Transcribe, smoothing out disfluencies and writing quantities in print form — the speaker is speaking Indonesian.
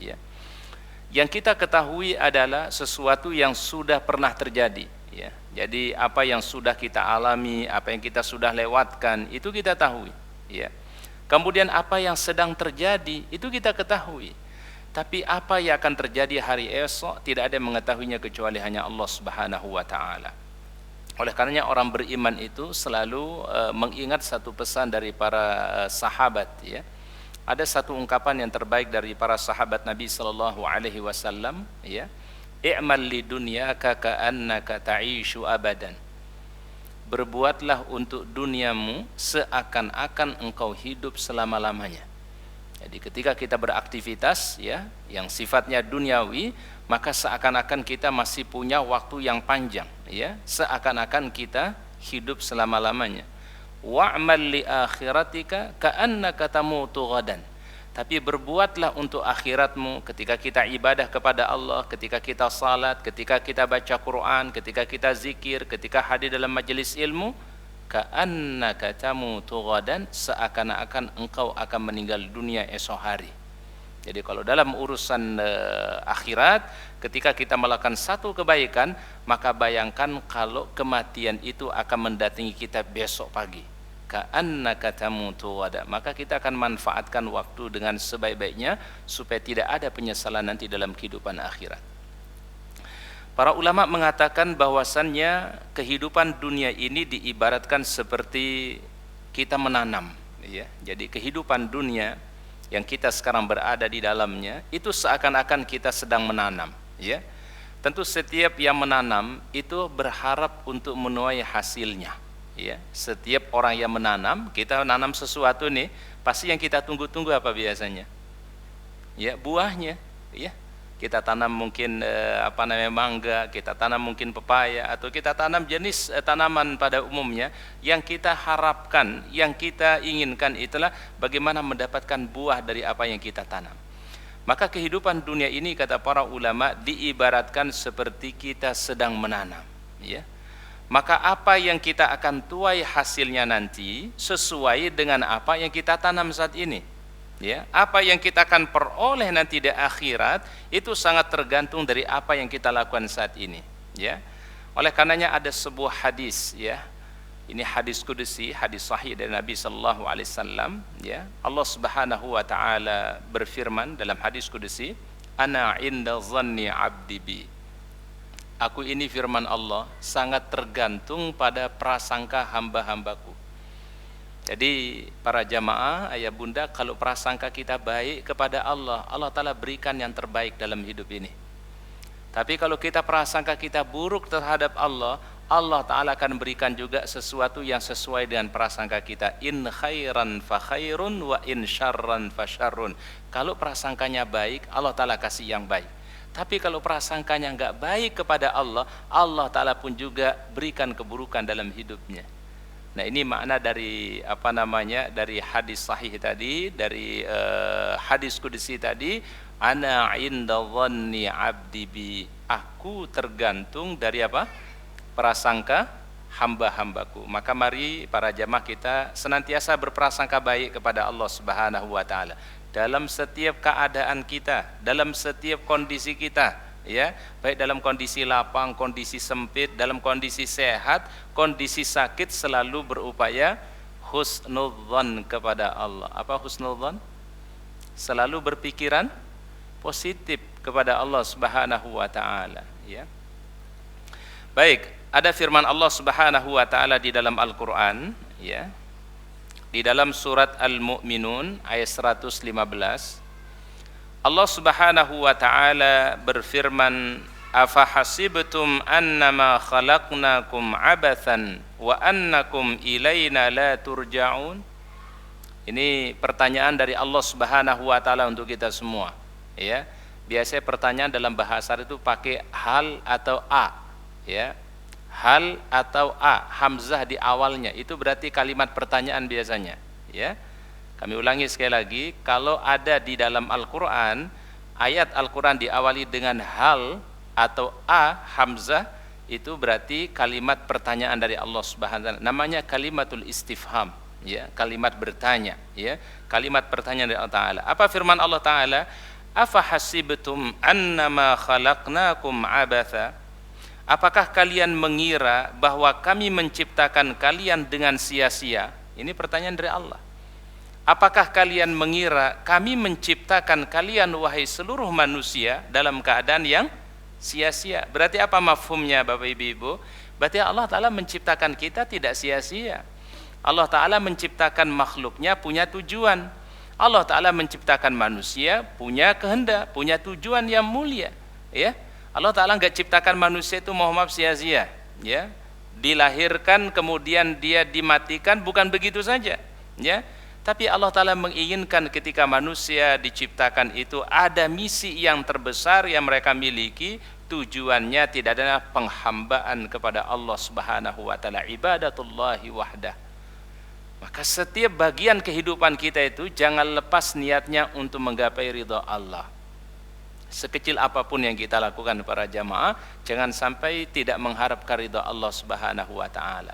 ya. Yang kita ketahui adalah sesuatu yang sudah pernah terjadi, ya. Jadi apa yang sudah kita alami, apa yang kita sudah lewatkan, itu kita tahu, ya. Kemudian apa yang sedang terjadi itu kita ketahui. Tapi apa yang akan terjadi hari esok tidak ada yang mengetahuinya kecuali hanya Allah Subhanahu wa taala. Oleh karenanya orang beriman itu selalu mengingat satu pesan dari para sahabat, ya. Ada satu ungkapan yang terbaik dari para sahabat Nabi sallallahu alaihi wasallam, ya. I'mal lidunyaka ka'annaka ta'ishu abadan. Berbuatlah untuk duniamu seakan-akan engkau hidup selama-lamanya. Jadi ketika kita beraktivitas, ya, yang sifatnya duniawi, maka seakan-akan kita masih punya waktu yang panjang, ya. Seakan-akan kita hidup selama-lamanya. Wa'mal li akhiratika ka'annaka tamutu ghadan. Tapi berbuatlah untuk akhiratmu ketika kita ibadah kepada Allah, ketika kita salat, ketika kita baca Quran, ketika kita zikir, ketika hadir dalam majelis ilmu, ka'annaka tamutu ghadan, seakan-akan engkau akan meninggal dunia esok hari. Jadi kalau dalam urusan akhirat, ketika kita melakukan satu kebaikan, maka bayangkan kalau kematian itu akan mendatangi kita besok pagi. Ka'annaka tamutu ghadan, maka kita akan manfaatkan waktu dengan sebaik-baiknya supaya tidak ada penyesalan nanti dalam kehidupan akhirat. Para ulama mengatakan bahwasannya kehidupan dunia ini diibaratkan seperti kita menanam, ya. Jadi kehidupan dunia yang kita sekarang berada di dalamnya itu seakan-akan kita sedang menanam, ya. Tentu setiap yang menanam itu berharap untuk menuai hasilnya, ya. Setiap orang yang menanam, kita menanam sesuatu nih, pasti yang kita tunggu-tunggu apa biasanya? Ya, buahnya, ya. Kita tanam mungkin mangga, kita tanam mungkin pepaya, atau kita tanam jenis tanaman pada umumnya. Yang kita harapkan, yang kita inginkan itulah bagaimana mendapatkan buah dari apa yang kita tanam. Maka kehidupan dunia ini, kata para ulama, diibaratkan seperti kita sedang menanam, ya. Maka apa yang kita akan tuai hasilnya nanti sesuai dengan apa yang kita tanam saat ini, ya. Apa yang kita akan peroleh nanti di akhirat itu sangat tergantung dari apa yang kita lakukan saat ini, ya. Oleh karenanya ada sebuah hadis, ya. Ini hadis kudusi, hadis sahih dari Nabi sallallahu alaihi wasallam, ya. Allah Subhanahu wa taala berfirman dalam hadis kudusi, ana inda dhanni 'abdi bi. Aku ini, firman Allah, sangat tergantung pada prasangka hamba-hambaku. Jadi para jamaah, ayah bunda, kalau prasangka kita baik kepada Allah, Allah Ta'ala berikan yang terbaik dalam hidup ini. Tapi kalau kita prasangka kita buruk terhadap Allah, Allah Ta'ala akan berikan juga sesuatu yang sesuai dengan prasangka kita. In khairan fa khairun wa in syarran fa syarrun. Kalau prasangkanya baik, Allah Ta'ala kasih yang baik. Tapi kalau prasangkanya enggak baik kepada Allah, Allah Ta'ala pun juga berikan keburukan dalam hidupnya. Nah, ini makna dari dari hadis sahih tadi, dari hadis kudusi tadi, ana inda dhanni 'abdi bi. Aku tergantung dari apa? Prasangka hamba-hambaku. Maka mari para jamaah kita senantiasa berprasangka baik kepada Allah Subhanahu wa taala dalam setiap keadaan kita, dalam setiap kondisi kita, ya, baik dalam kondisi lapang, kondisi sempit, dalam kondisi sehat, kondisi sakit, selalu berupaya husnudzan kepada Allah. Apa husnudzan? Selalu berpikiran positif kepada Allah Subhanahu wa taala, ya. Baik, ada firman Allah Subhanahu wa taala di dalam Al-Qur'an, ya. Di dalam surat Al-Mu'minun ayat 115, Allah Subhanahu wa taala berfirman, afa hasibtum annama khalaqnakum abathan wa annakum ilaina la turja'un. Ini pertanyaan dari Allah Subhanahu wa taala untuk kita semua, ya. Biasanya pertanyaan dalam bahasa itu pakai hal atau a, ya. Hal atau a, hamzah di awalnya, itu berarti kalimat pertanyaan biasanya, ya. Kami ulangi sekali lagi, kalau ada di dalam Al-Qur'an, ayat Al-Qur'an diawali dengan hal atau a, hamzah, itu berarti kalimat pertanyaan dari Allah Subhanahu wa taala. Namanya kalimatul istifham, ya, kalimat bertanya, ya. Kalimat pertanyaan dari Allah Taala. Apa firman Allah Taala? Afa hasibtum annama khalaqnakum abatha? Apakah kalian mengira bahwa kami menciptakan kalian dengan sia-sia? Ini pertanyaan dari Allah. Apakah kalian mengira kami menciptakan kalian wahai seluruh manusia dalam keadaan yang sia-sia? Berarti apa mafhumnya Bapak Ibu? Berarti Allah Ta'ala menciptakan kita tidak sia-sia. Allah Ta'ala menciptakan makhluknya punya tujuan. Allah Ta'ala menciptakan manusia punya kehendak, punya tujuan yang mulia. Ya, Allah Ta'ala enggak ciptakan manusia itu maaf sia-sia. Ya, dilahirkan kemudian dia dimatikan, bukan begitu saja. Ya, tapi Allah Ta'ala menginginkan ketika manusia diciptakan itu ada misi yang terbesar yang mereka miliki. Tujuannya tidak ada penghambaan kepada Allah Subhanahu wa Ta'ala, ibadatullahi wahdah. Maka setiap bagian kehidupan kita itu jangan lepas niatnya untuk menggapai ridha Allah. Sekecil apapun yang kita lakukan para jamaah, jangan sampai tidak mengharapkan ridha Allah Subhanahu wa Ta'ala.